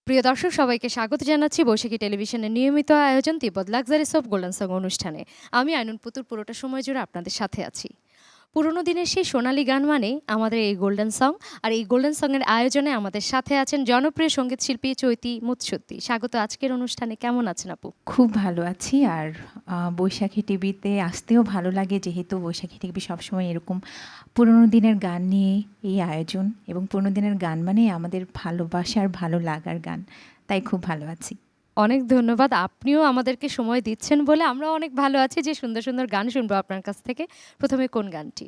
প্রিয় দর্শক সবাইকে স্বাগত জানাচ্ছি বৈশাখী টেলিভিশনের নিয়মিত আয়োজন তিব্বত লাক্সারিস অফ গোল্ডেন সং অনুষ্ঠানে। আমি আইনুন পুতুল পুরোটা সময় জুড়ে আপনাদের সাথে আছি। পুরোনো দিনের সেই সোনালী গান মানে আমাদের এই গোল্ডেন সং। আর এই গোল্ডেন সঙের আয়োজনে আমাদের সাথে আছেন জনপ্রিয় সঙ্গীত শিল্পী চৈতি মুৎসুদ্দি। স্বাগত আজকের অনুষ্ঠানে। কেমন আছেন আপু? খুব ভালো আছি। আর বৈশাখী টিভিতে আসতেও ভালো লাগে, যেহেতু বৈশাখী টিভি সবসময় এরকম পুরোনো দিনের গান নিয়ে এই আয়োজন, এবং পুরোনো দিনের গান মানে আমাদের ভালোবাসার ভালো লাগার গান, তাই খুব ভালো আছি। অনেক ধন্যবাদ, আপনিও আমাদেরকে সময় দিচ্ছেন বলে আমরা অনেক ভালো আছি যে সুন্দর সুন্দর গান শুনবো আপনার কাছ থেকে। প্রথমে কোন গানটি?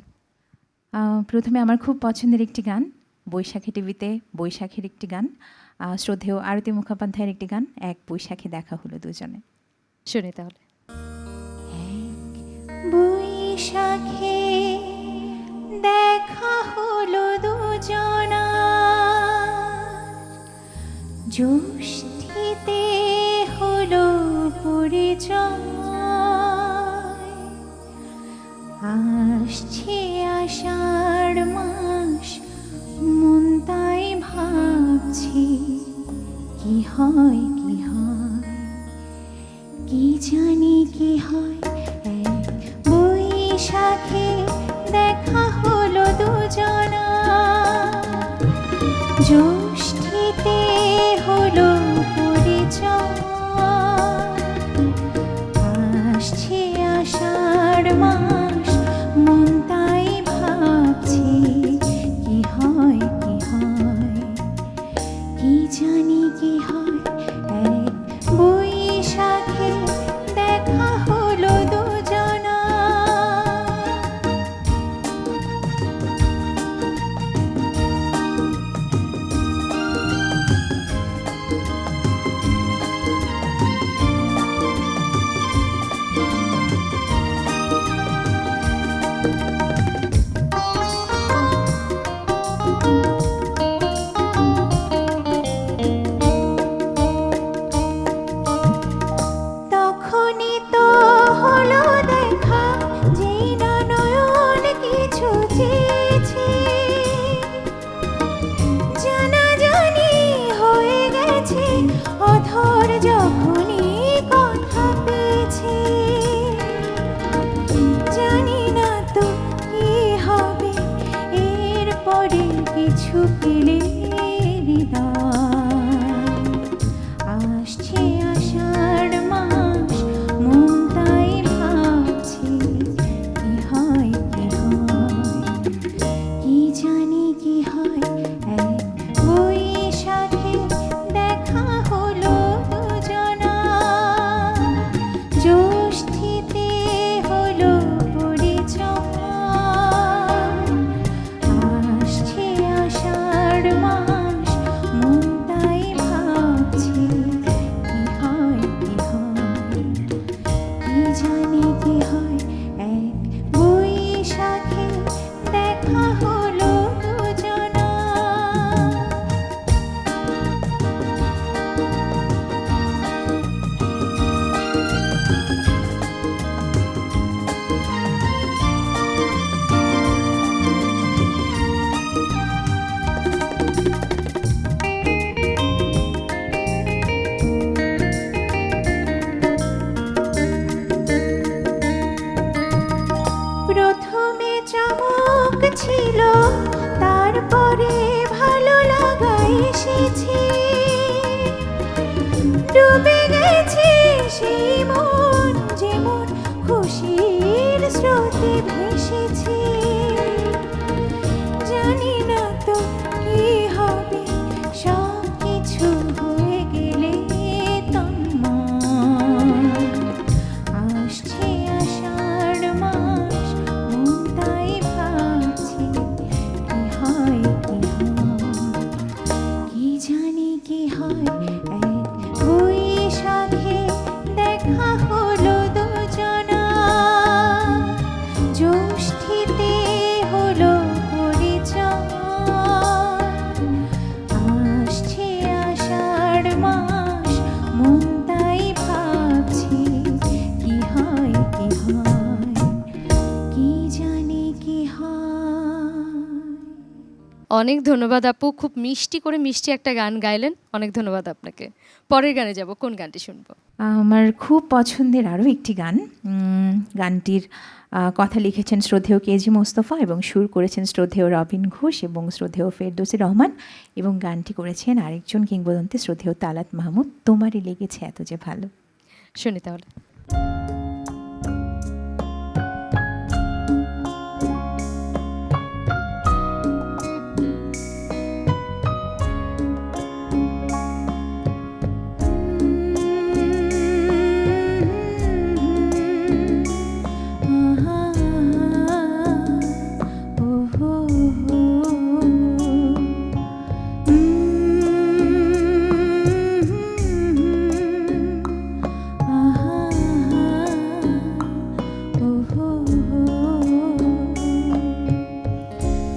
প্রথমে আমার খুব পছন্দের একটি গান, বৈশাখী টিভিতে বৈশাখের একটি গান, শ্রদ্ধেয় আরতি মুখোপাধ্যায়ের একটি গান, এক বৈশাখে দেখা হলো দুজনে। শুনি তাহলে। বৈশাখে দেখা হলো দুজনা, জ্যৈষ্ঠীতে হলো পরিচয়, আসছে আষাঢ় মাস, মন তাই ভাবছি কি হয় কি হয়, কি জানি কি হয়। এক বৈশাখে দেখা হলো দুজনা, জ্যৈষ্ঠীতে হলো পরিচয়, আসছে আষাঢ় মাস, মন তাই ভাবছি কি হয় কি হয়, কি জানি কি হয়। এক বৈশাখে দেখা হলো দুজনা। তখনই তো হলো দেখা, যেই না নয়ন কিছু চেয়েছে, জানাজানি হয়ে গেছে, অধর যখনই কথা পেয়েছে, জানি না তো কি হবে এরপরে কিছু পেলে হৃদয়, আসছে আষাঢ় মাস, মন তাই ভাবছি কি হয় কি হয়, কি জানি কি হয়। এক বৈশাখে দেখা হলো দুজনা, জ্যৈষ্ঠীতে হলো পরিচয়, আসছে আষাঢ় মাস, মন তাই ভাবছি কি হয় কি হয়, কি জানি কি হয়। এক বৈশাখে দেখা হলো দুজনা। প্রথমে চমক ছিল, তারপরে ভালো লাগা এসেছে, ডুবে গেছে সেই মন, যেমন খুশির স্রোতে ভেসেছে, জানি না তো কি হবে, সব কিছু হয়ে গেলে তন্ময়, আসছে আষাঢ় মাস, মন তাই ভাবছি কি হয় কি হয়, কি জানি কি হয়। এক বৈশাখে দেখা হলো দুজনা, জ্যৈষ্ঠীতে হলো পরিচয়, আসছে আষাঢ় মাস, মন তাই ভাবছি কি হয় অনেক ধন্যবাদ আপু, খুব মিষ্টি করে মিষ্টি একটা গান গাইলেন, অনেক ধন্যবাদ আপনাকে। পরের গানে যাব, কোন গানটি শুনবো? আমার খুব পছন্দের আরও একটি গান, গানটির কথা লিখেছেন শ্রদ্ধেয় কেজি মোস্তফা এবং সুর করেছেন শ্রদ্ধেয় রবিন ঘোষ এবং শ্রদ্ধেয় ফেরদৌসী রহমান, এবং গানটি করেছেন আরেকজন কিংবদন্তি শ্রদ্ধেয় তালাত মাহমুদ, তোমারই লেগেছে এত যে ভালো। শুনি তাহলে।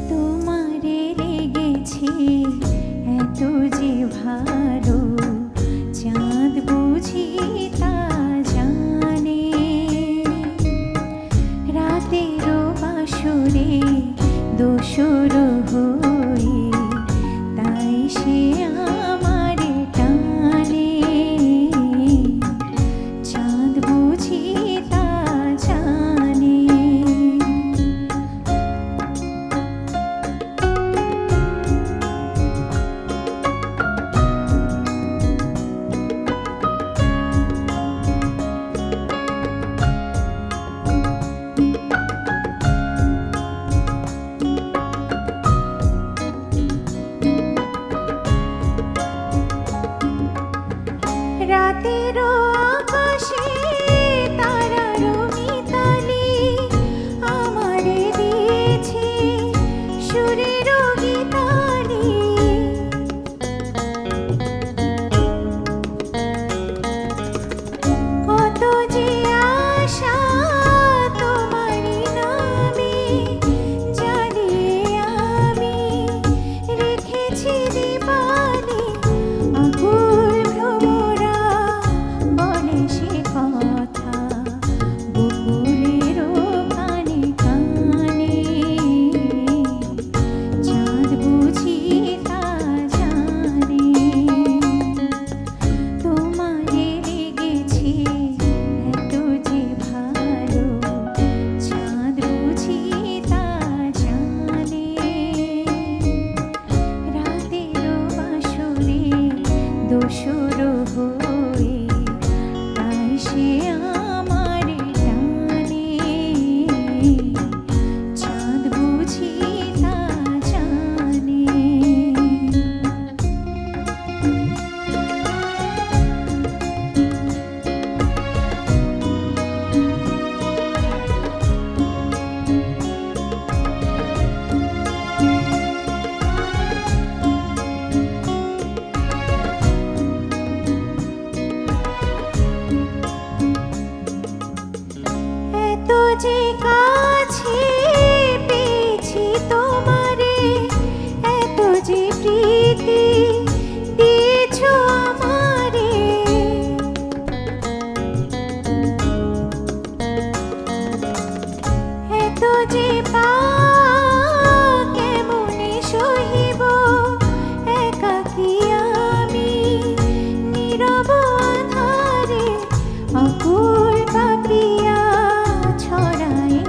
তোমারে লেগেছে এত যে ভালো, চাঁদ বুঝি তা জানে, রাতেরও বাসরে দোসর হয়ে তাই সে আমারে টানে, চাঁদ বুঝি তা জানে। রাতেরও আকাশে তারারও মিতালি আমারে দিয়েছে সুরেরও গীতালি, কত যে আশা তোমারই নামে জ্বালিয়ে আমি রেখেছি দীপালি, আকুল ভ্রমরা বলে সে কথা বকুলেরও কানে কানে, চাঁদ বুঝি তা জানে। তোমারে লেগেছে এত যে ভালো, চাঁদ বুঝি তা জানে, রাতেরও বাসরে দোসর হয়ে তাই সে আমারে টানে, চাঁদ বুঝি তা জানে। এত যে কাছে পেয়েছি তোমারে, এত যে প্রীতি দিয়েছ আমারে, এত যে কেমনে সহিব একাকী আমি নীরব আধারে, অকুল পাপিয়া ছড়ায়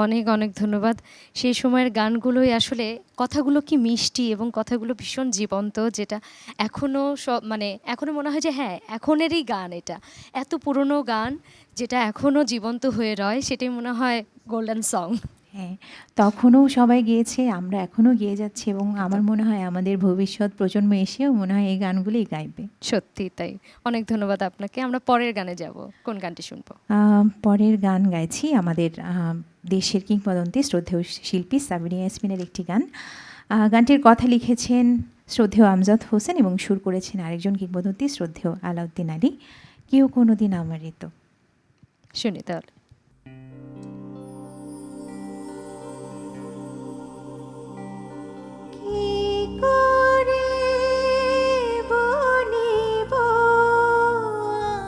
অনেক অনেক ধন্যবাদ। সেই সময়ের গানগুলোই আসলে কথাগুলো কি মিষ্টি এবং কথাগুলো ভীষণ জীবন্ত, যেটা এখনও মানে এখনও মনে হয় যে হ্যাঁ, এখনেরই গান এটা। এত পুরনো গান যেটা এখনও জীবন্ত হয়ে রয়, সেটাই মনে হয় গোল্ডেন সং। হ্যাঁ, তখনও সবাই গেয়েছে, আমরা এখনও গেয়ে যাচ্ছি এবং আমার একদম। মনে হয় আমাদের ভবিষ্যৎ প্রজন্ম এসেও মনে হয় এই গানগুলোই গাইবে। সত্যিই তাই। অনেক ধন্যবাদ আপনাকে। আমরা পরের গানে যাব। কোন গানটি শুনবো? পরের গান গাইছি আমাদের দেশের কিংবদন্তি শ্রদ্ধেয় শিল্পী সাবিনা ইয়াসমিনের একটি গান। গানটির কথা লিখেছেন শ্রদ্ধেয় আমজাদ হোসেন এবং সুর করেছেন আরেকজন কিংবদন্তি শ্রদ্ধেয় আলাউদ্দিন আলী। কেউ কোনোদিন আমার ঋতু। শুনি তাহলে। কি করে বলিব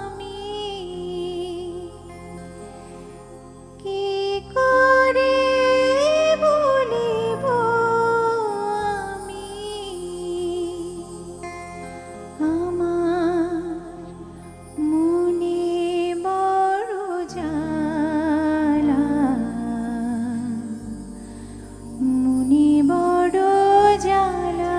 আমি, কি করে বলিব আমি আমার মনে বড় জ্বালা, মনে বড় জ্বালা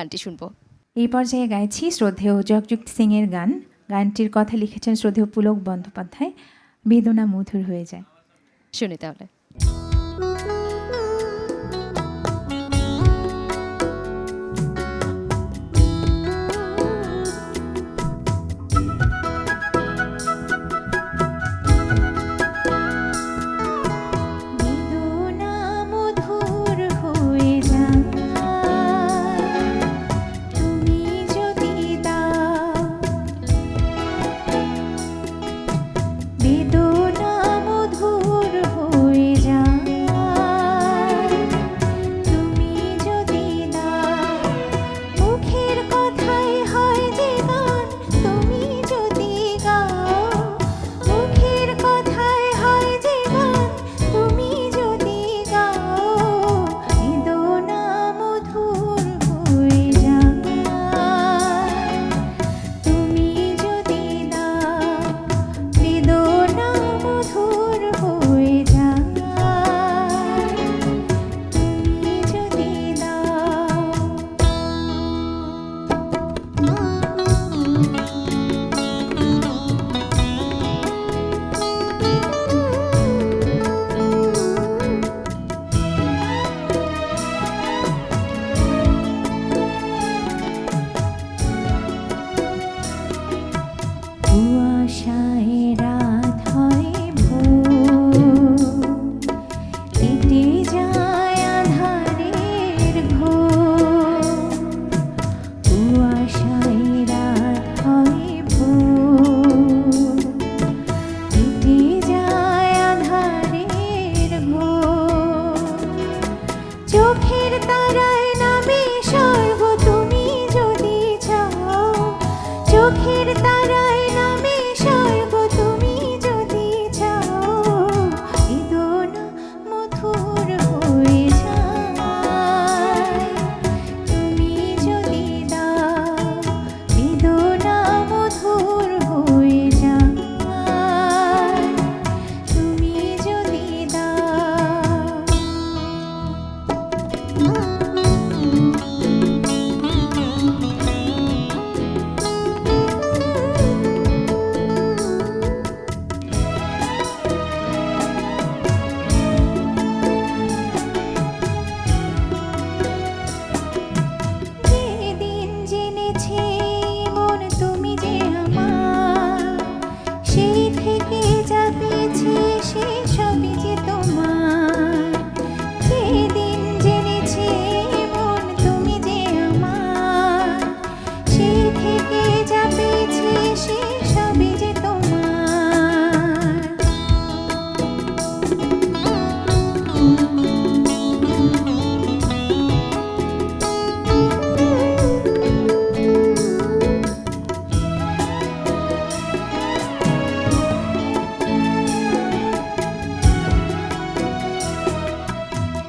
গানটি শুনবো? এই পর্যায়ে গাইছি শ্রদ্ধেয় জগযুক্ত সিংয়ের গান। গানটির কথা লিখেছেন শ্রদ্ধেয় পুলক বন্দ্যোপাধ্যায়। বেদনা মধুর হয়ে যায়। শুনি তাহলে। বেদনা মধুর হয়ে যায় তুমি যদি দাও, বেদনা মধুর হয়ে যায় তুমি যদি দাও, মুখের কথাই হয় যে গান তুমি যদি গাও, মুখের কথাই হয় যে গান তুমি যদি গাও, বেদনা মধুর হয়ে যায় তুমি যদি দাও, বেদনা মধুর হয়ে যায় তুমি যদি কুয়াশায় রাত হয় ভোর, কেটে যায় আঁধারের ঘোর, কুয়াশায় রাত হয় ভোর, কেটে যায় আঁধারের ঘোর, চোখের তারায় নামে স্বর্গ তুমি যদি চাও, চোখের তারায় নামে স্বর্গ তুমি যদি চাও, বেদনা মধুর হয়ে যায় তুমি যদি দাও, বেদনা মধুর হয়ে যায় তুমি যদি দাও। যেদিন জেনেছে মন তুমি যে আমার, সেই থেকে যা পেয়েছি সে সবই যে তোমার। যেদিন জেনেছে মন তুমি যে আমার, সেই থেকে যা পেয়েছি সে সবই যে তোমার।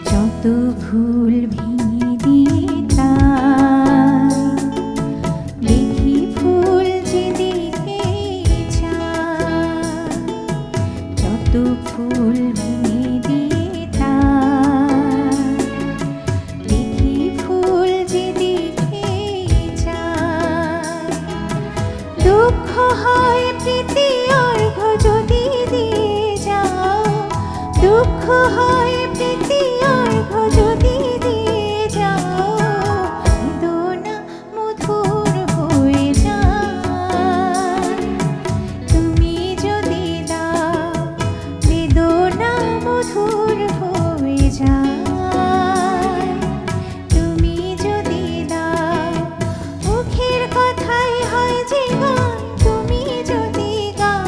যত ভুল ভেঙে দিয়ে তাই দেখি ফুল যেদিকে চায়, যত ফুল ভেঙে দিয়ে তাই দেখি ফুল যেদিকে চায়, দুঃখ হয় প্রীতি অর্ঘ যদি দিয়ে যাও, দুঃখ হয় প্রীতি অর্ঘ যদি দিয়ে যাও, বেদনা মধুর হয়ে যায় তুমি যদি দাও, বেদনা মধুর হয়ে যায় তুমি যদি দাও, মুখের কথাই হয় যে গান তুমি যদি গাও,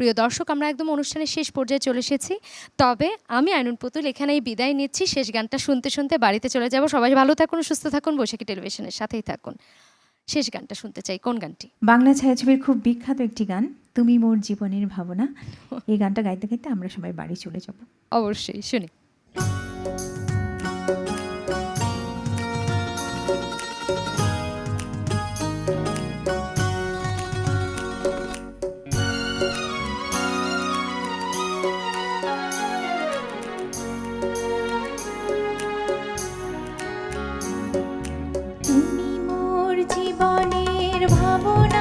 প্রিয় দর্শক, আমরা একদম অনুষ্ঠানের শেষ পর্যায়ে চলে এসেছি। তবে আমি আইনুন পুতুল এখানেই বিদায় নিচ্ছি। শেষ গানটা শুনতে শুনতে বাড়িতে চলে যাব। সবাই ভালো থাকুন, সুস্থ থাকুন, বৈশাখী টেলিভিশনের সাথেই থাকুন। শেষ গানটা শুনতে চাই, কোন গানটি? বাংলা ছায়াছবির খুব বিখ্যাত একটি গান, তুমি মোর জীবনের ভাবনা। এই গানটা গাইতে গাইতে আমরা সবাই বাড়ি চলে যাব। অবশ্যই শুনি। তুমি মোর জীবনের ভাবনা।